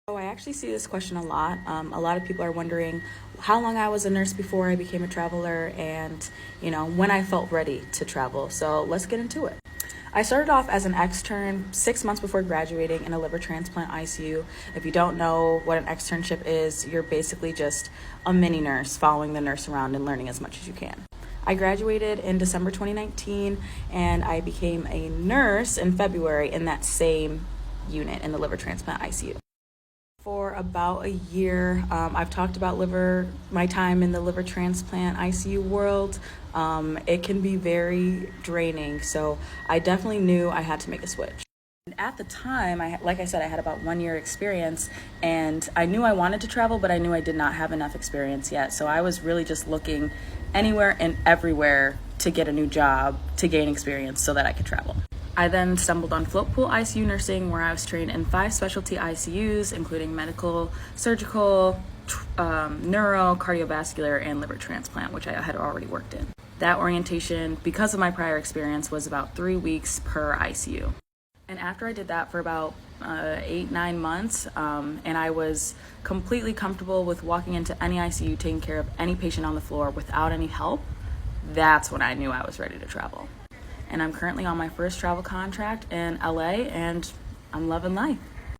So I actually see this question a lot. A lot of people are wondering how long I was a nurse before I became a traveler and, when I felt ready to travel. So let's get into it. I started off as an extern 6 months before graduating in a liver transplant ICU. If you don't know what an externship is, you're basically just a mini nurse following the nurse around and learning as much as you can. I graduated in December 2019 and I became a nurse in February in that same unit in the liver transplant ICU. For about a year, I've talked about my time in the liver transplant ICU world. It can be very draining, so I definitely knew I had to make a switch. And at the time, like I said, I had about 1 year experience, and I knew I wanted to travel, but I knew I did not have enough experience yet. So I was really just looking anywhere and everywhere to get a new job to gain experience so that I could travel. I then stumbled on float pool ICU nursing, where I was trained in 5 specialty ICUs, including medical, surgical, neuro, cardiovascular, and liver transplant, which I had already worked in. That orientation, because of my prior experience, was about 3 weeks per ICU. And after I did that for about 8-9 months, and I was completely comfortable with walking into any ICU, taking care of any patient on the floor without any help, that's when I knew I was ready to travel. And I'm currently on my first travel contract in LA, and I'm loving life.